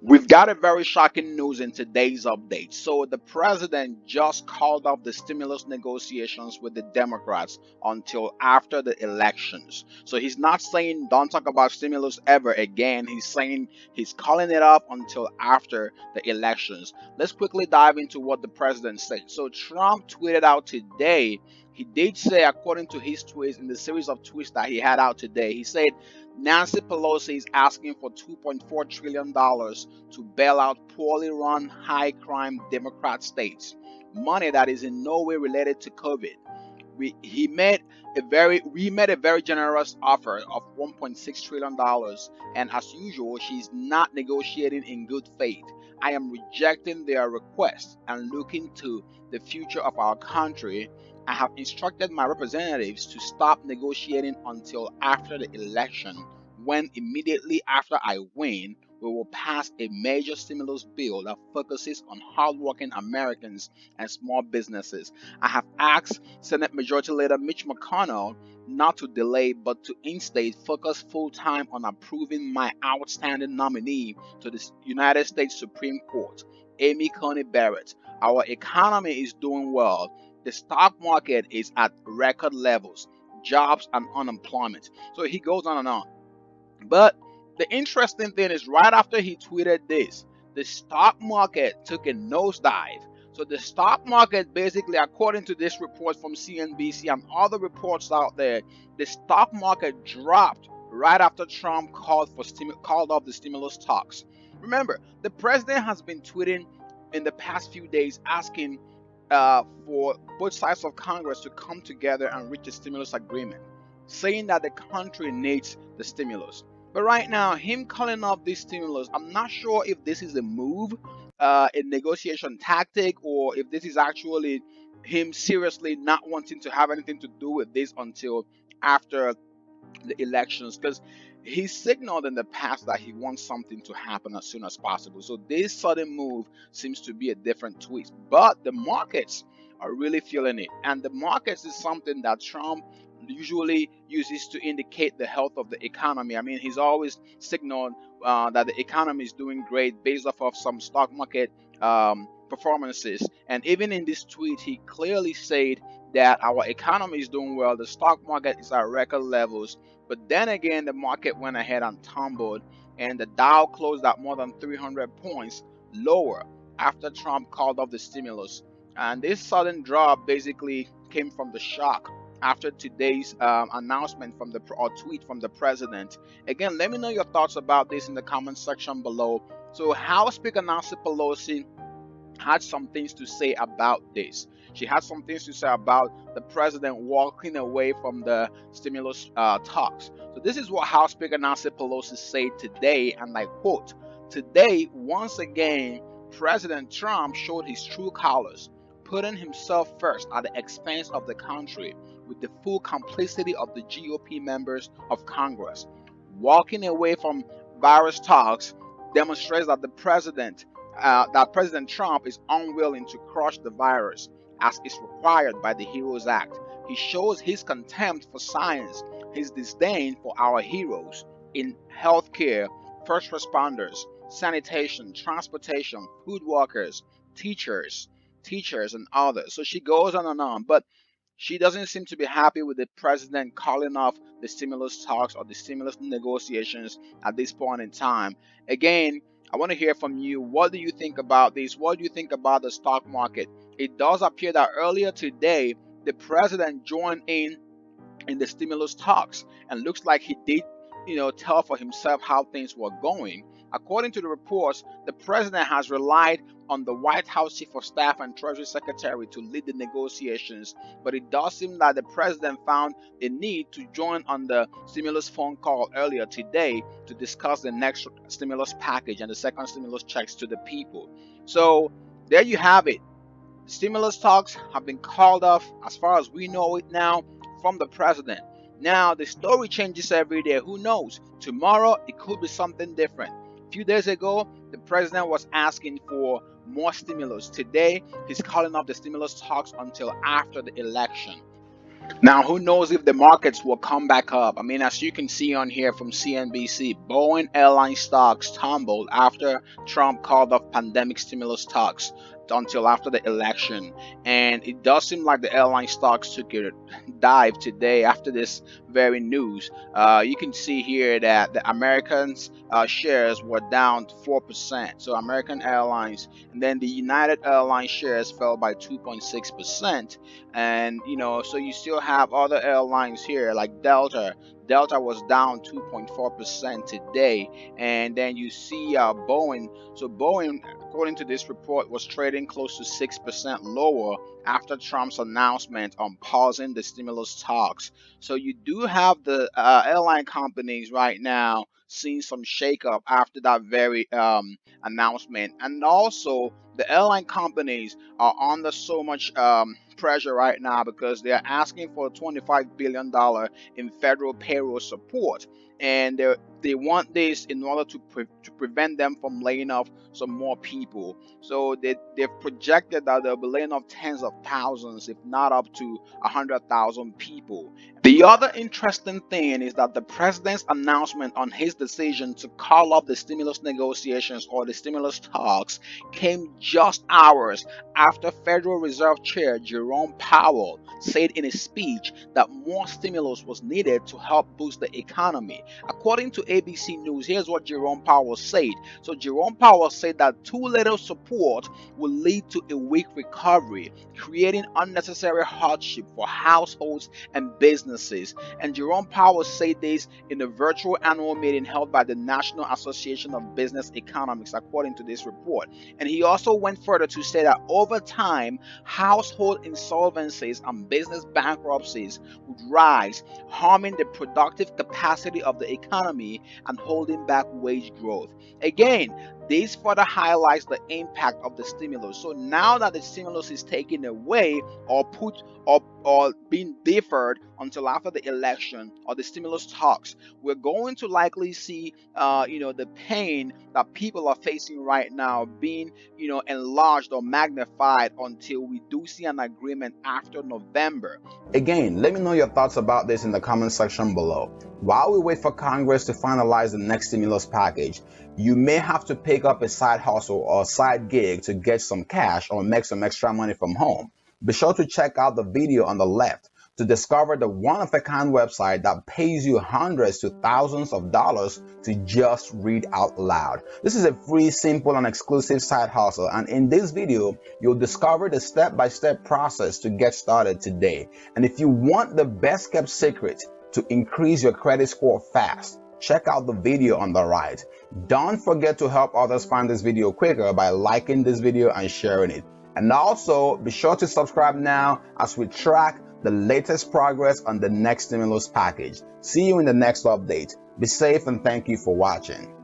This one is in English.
We've got a very shocking news in today's update. So the president just called off the stimulus negotiations with the Democrats until after the elections. So he's not saying don't talk about stimulus ever again. He's saying he's calling it off until after the elections. Let's quickly dive into what the president said. So Trump tweeted out today. He did say, according to his tweets in the series of tweets that he had out today, he said Nancy Pelosi is asking for $2.4 trillion to bail out poorly run, high crime Democrat states. Money that is in no way related to COVID. We made a very generous offer of $1.6 trillion, and as usual, she's not negotiating in good faith. I am rejecting their request and looking to the future of our country. I have instructed my representatives to stop negotiating until after the election, when immediately after I win, we will pass a major stimulus bill that focuses on hardworking Americans and small businesses. I have asked Senate Majority Leader Mitch McConnell not to delay but to instead focus full time on approving my outstanding nominee to the United States Supreme Court, Amy Coney Barrett. Our economy is doing well. The stock market is at record levels, jobs and unemployment. So he goes on and on. But the interesting thing is, right after he tweeted this, the stock market took a nosedive. So the stock market, basically, according to this report from CNBC and other reports out there, the stock market dropped right after Trump called off the stimulus talks. Remember, the president has been tweeting in the past few days asking for both sides of Congress to come together and reach a stimulus agreement, saying that the country needs the stimulus. But right now, him calling off this stimulus, I'm not sure if this is a move, a negotiation tactic, or if this is actually him seriously not wanting to have anything to do with this until after the elections, because he signaled in the past that he wants something to happen as soon as possible. So this sudden move seems to be a different twist, but the markets are really feeling it, and the markets is something that Trump usually uses to indicate the health of the economy. I mean, he's always signaled that the economy is doing great based off of some stock market performances, and even in this tweet he clearly said that our economy is doing well, the stock market is at record levels. But then again, the market went ahead and tumbled, and the Dow closed at more than 300 points lower after Trump called off the stimulus. And this sudden drop basically came from the shock after today's announcement from the or tweet from the president. Again, let me know your thoughts about this in the comment section below. So, House Speaker Nancy Pelosi had some things to say about this. She had some things to say about the president walking away from the stimulus talks. So this is what House Speaker Nancy Pelosi said today, and I quote, "Today, once again, President Trump showed his true colors, putting himself first at the expense of the country with the full complicity of the GOP members of Congress. Walking away from virus talks demonstrates that President Trump is unwilling to crush the virus as is required by the HEROES Act. He shows his contempt for science, his disdain for our heroes in healthcare, first responders, sanitation, transportation, food workers, teachers, and others." So she goes on and on, but she doesn't seem to be happy with the president calling off the stimulus talks or the stimulus negotiations at this point in time. Again, I want to hear from you. What do you think about this? What do you think about the stock market? It does appear that earlier today, the president joined in the stimulus talks, and looks like he did, tell for himself how things were going. According to the reports, the president has relied on the White House Chief of Staff and Treasury Secretary to lead the negotiations, but it does seem that the president found a need to join on the stimulus phone call earlier today to discuss the next stimulus package and the second stimulus checks to the people. So there you have it. Stimulus talks have been called off, as far as we know it now, from the president. Now, the story changes every day. Who knows? Tomorrow, it could be something different. A few days ago, the president was asking for more stimulus. Today, he's calling off the stimulus talks until after the election. Now, who knows if the markets will come back up? I mean, as you can see on here from CNBC, Boeing airline stocks tumbled after Trump called off pandemic stimulus talks until after the election. And it does seem like the airline stocks took a dive today after this very news. You can see here that the Americans' shares were down 4%. So American Airlines, and then the United Airlines shares fell by 2.6%. And so you still have other airlines here like Delta was down 2.4% today. And then you see Boeing. So Boeing, according to this report, was trading close to 6% lower after Trump's announcement on pausing the stimulus talks. So you do have the airline companies right now seeing some shakeup after that very announcement. And also the airline companies are under so much pressure right now because they are asking for $25 billion in federal payroll support. And they want this in order to prevent them from laying off some more people. So they've projected that they'll be laying off tens of thousands, if not up to 100,000 people. The other interesting thing is that the president's announcement on his decision to call up the stimulus negotiations or the stimulus talks came just hours after Federal Reserve Chair Jerome Powell said in a speech that more stimulus was needed to help boost the economy. According to ABC News, here's what Jerome Powell said. So Jerome Powell said that too little support will lead to a weak recovery, creating unnecessary hardship for households and businesses. And Jerome Powell said this in a virtual annual meeting held by the National Association of Business Economics, according to this report. And he also went further to say that over time, household insolvencies and business bankruptcies would rise, harming the productive capacity of the economy and holding back wage growth. Again, this further highlights the impact of the stimulus. So now that the stimulus is taken away or put or being deferred until after the election or the stimulus talks, we're going to likely see the pain that people are facing right now being enlarged or magnified until we do see an agreement after November. Again, let me know your thoughts about this in the comment section below. While we wait for Congress to finalize the next stimulus package, you may have to pick up a side hustle or side gig to get some cash or make some extra money from home. Be sure to check out the video on the left to discover the one-of-a-kind website that pays you hundreds to thousands of dollars to just read out loud. This is a free, simple, and exclusive side hustle, and in this video, you'll discover the step-by-step process to get started today. And if you want the best-kept secret to increase your credit score fast, check out the video on the right. Don't forget to help others find this video quicker by liking this video and sharing it. And also, be sure to subscribe now as we track the latest progress on the next stimulus package. See you in the next update. Be safe and thank you for watching.